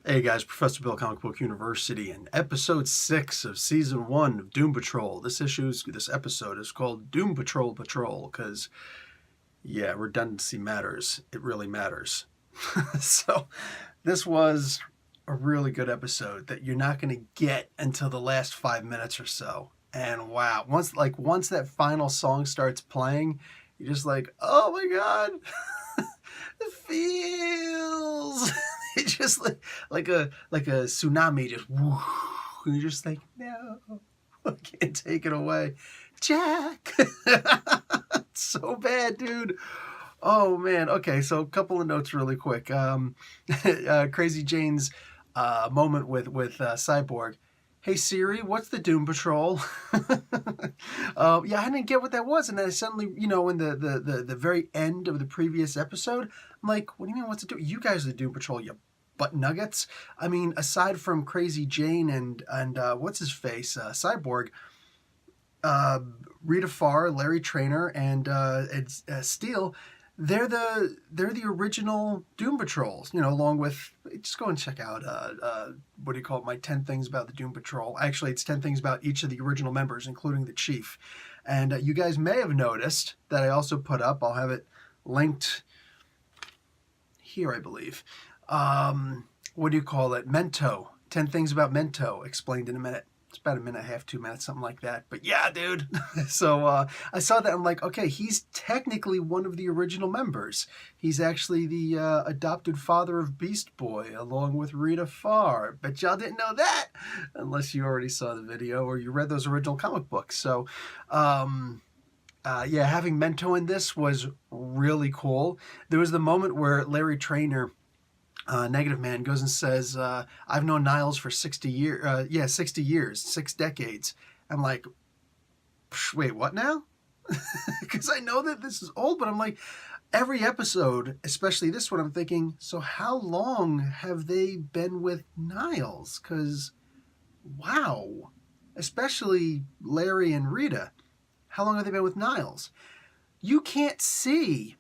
Hey guys, Professor Bill, Comic Book University, and episode 6 of season 1 of Doom Patrol. This episode is called Doom Patrol Patrol, because, yeah, redundancy matters. It really matters. So, this was a really good episode that you're not going to get until the last 5 minutes or so. And wow, once that final song starts playing, you're just like, oh my god, the feels. It's just like a tsunami, just whoo, and you're just like, no, I can't take it away, Jack. So bad, dude. Oh man. Okay, so a couple of notes really quick. Crazy Jane's moment with Cyborg. Hey Siri, what's the Doom Patrol? Yeah, I didn't get what that was, and then I suddenly, in the very end of the previous episode, I'm like, what do you mean, what's the Doom? You guys are the Doom Patrol, you butt nuggets. I mean, aside from Crazy Jane and what's his face, Cyborg, Rita Farr, Larry Trainer, and Steele, they're the original Doom Patrols, along with, just go and check out what do you call it, my 10 things about the Doom Patrol. Actually, it's 10 things about each of the original members, including the Chief. And you guys may have noticed that I also put up, I'll have it linked here, I believe. What do you call it? Mento. 10 things about Mento, explained in a minute. It's about a minute and a half, 2 minutes, something like that. But yeah, dude. So I saw that. I'm like, okay, he's technically one of the original members. He's actually the adopted father of Beast Boy, along with Rita Farr. Bet y'all didn't know that, unless you already saw the video or you read those original comic books. So, yeah, having Mento in this was really cool. There was the moment where Larry Trainer, Negative Man, goes and says, I've known Niles for 60 years, 60 years, 6 decades. I'm like, wait, what now? Because I know that this is old, but I'm like, every episode, especially this one, I'm thinking, so how long have they been with Niles? Because, wow, especially Larry and Rita, how long have they been with Niles? You can't see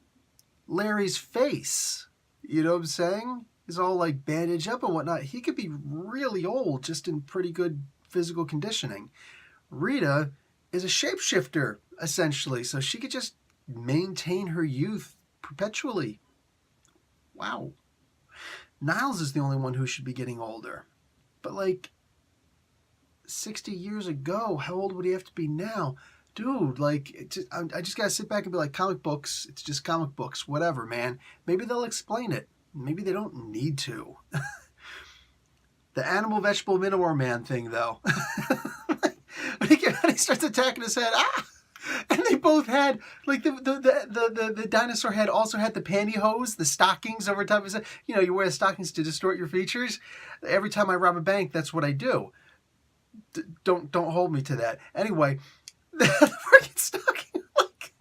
Larry's face. You know what I'm saying? He's all like bandaged up and whatnot. He could be really old, just in pretty good physical conditioning. Rita is a shapeshifter, essentially, so she could just maintain her youth perpetually. Wow. Niles is the only one who should be getting older. But like 60 years ago, how old would he have to be now? Dude, like, I just gotta sit back and be like, comic books, it's just comic books, whatever, man. Maybe they'll explain it. Maybe they don't need to. The animal, vegetable, Minotaur man thing, though. when he starts attacking his head, and they both had, like, the dinosaur head also had the pantyhose, the stockings over top of his head. You wear the stockings to distort your features. Every time I rob a bank, that's what I do. Don't hold me to that. Anyway, the freaking stocking. Like,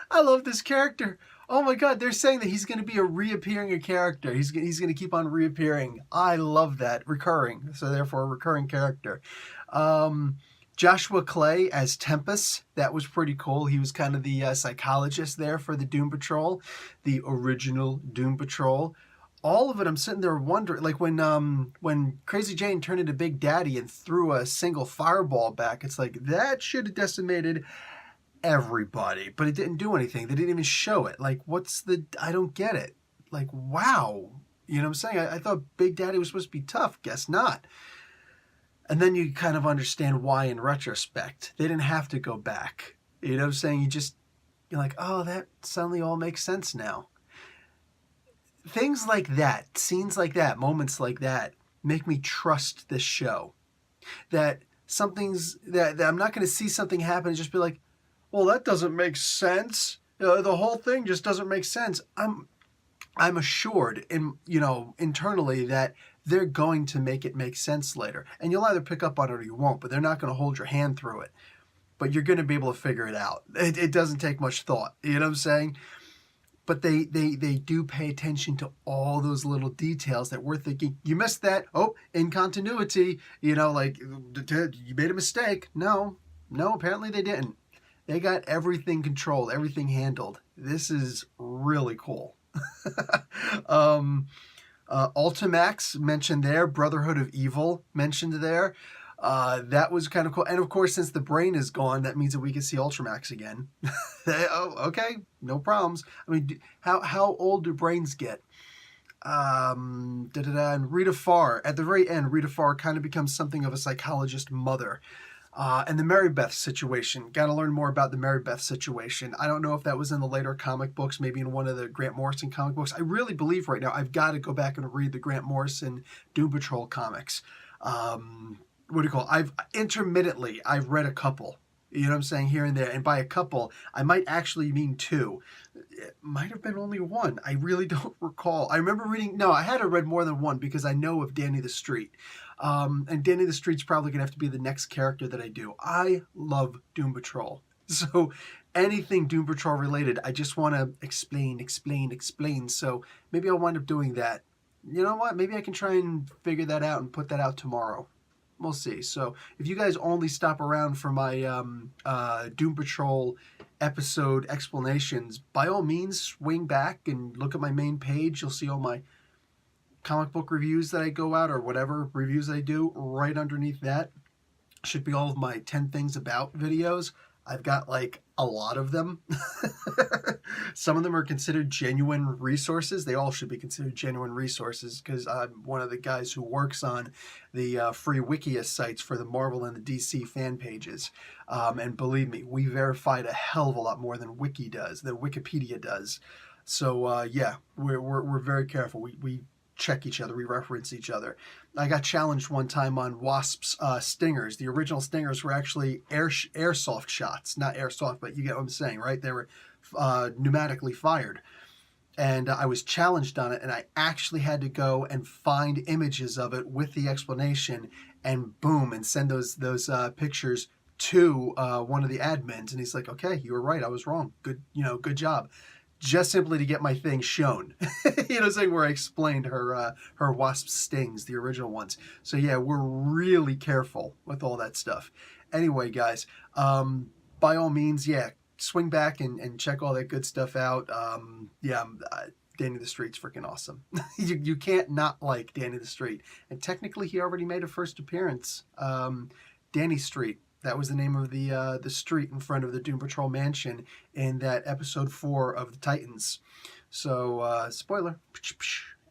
I love this character. Oh my god, they're saying that he's going to be a reappearing character. He's going to keep on reappearing. I love that. Recurring. So therefore, a recurring character. Joshua Clay as Tempest. That was pretty cool. He was kind of the psychologist there for the Doom Patrol. The original Doom Patrol. All of it, I'm sitting there wondering, like when Crazy Jane turned into Big Daddy and threw a single fireball back, it's like, that should have decimated everybody, but it didn't do anything. They didn't even show it. Like, I don't get it. Like, wow. You know what I'm saying? I thought Big Daddy was supposed to be tough. Guess not. And then you kind of understand why in retrospect. They didn't have to go back. You know what I'm saying? You're like, oh, that suddenly all makes sense now. Things like that, scenes like that, moments like that make me trust this show. That that I'm not going to see something happen and just be like, well, that doesn't make sense. The whole thing just doesn't make sense. I'm assured internally that they're going to make it make sense later. And you'll either pick up on it or you won't, but they're not going to hold your hand through it. But you're going to be able to figure it out. It doesn't take much thought. You know what I'm saying? But they do pay attention to all those little details that we're thinking, you missed that. Oh, incontinuity. Like, you made a mistake. No, apparently they didn't. They got everything controlled, everything handled. This is really cool. Ultimax mentioned there, Brotherhood of Evil mentioned there. That was kind of cool. And of course, since the brain is gone, that means that we can see Ultramax again. Oh, okay, no problems. I mean, how old do brains get? And Rita Farr, at the very end, Rita Farr kind of becomes something of a psychologist mother. And the Mary Beth situation. Got to learn more about the Mary Beth situation. I don't know if that was in the later comic books, maybe in one of the Grant Morrison comic books. I really believe right now I've got to go back and read the Grant Morrison Doom Patrol comics. What do you call it? I've read a couple. You know what I'm saying? Here and there. And by a couple, I might actually mean two. It might have been only one. I really don't recall. I remember reading... No, I had to read more than one because I know of Danny the Street. And Danny the Street's probably going to have to be the next character that I do. I love Doom Patrol. So anything Doom Patrol related, I just want to explain. So maybe I'll wind up doing that. You know what? Maybe I can try and figure that out and put that out tomorrow. We'll see. So if you guys only stop around for my Doom Patrol episode explanations, by all means, swing back and look at my main page. You'll see all my comic book reviews that I go out, or whatever reviews I do. Right underneath that should be all of my 10 things about videos. I've got like a lot of them. Some of them are considered genuine resources. They all should be considered genuine resources because I'm one of the guys who works on the free Wikia sites for the Marvel and the DC fan pages. And believe me, we verified a hell of a lot more than Wikipedia does. So yeah, we're very careful. We check each other, we reference each other. I got challenged one time on Wasp's stingers. The original stingers were actually airsoft shots. Not airsoft, but you get what I'm saying, right? They were pneumatically fired. And I was challenged on it, and I actually had to go and find images of it with the explanation, and boom, and send those pictures to one of the admins. And he's like, okay, you were right, I was wrong. Good job. Just simply to get my thing shown. You know, saying where I explained her wasp stings, the original ones. So yeah, we're really careful with all that stuff. Anyway, guys, by all means, yeah, swing back and check all that good stuff out. Danny the Street's freaking awesome. You can't not like Danny the Street. And technically, he already made a first appearance. Danny Street. That was the name of the street in front of the Doom Patrol mansion in that episode 4 of the Titans. So, spoiler.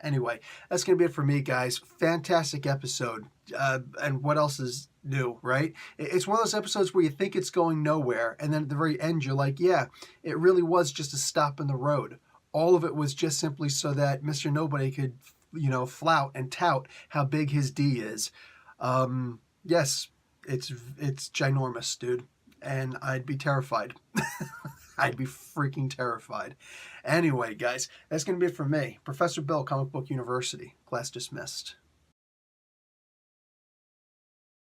Anyway, that's going to be it for me, guys. Fantastic episode. And what else is new, right? It's one of those episodes where you think it's going nowhere, and then at the very end, you're like, yeah, it really was just a stop in the road. All of it was just simply so that Mr. Nobody could, flout and tout how big his D is. Yes. It's ginormous, dude. And I'd be terrified. I'd be freaking terrified. Anyway, guys, that's going to be it for me. Professor Bill, Comic Book University. Class dismissed.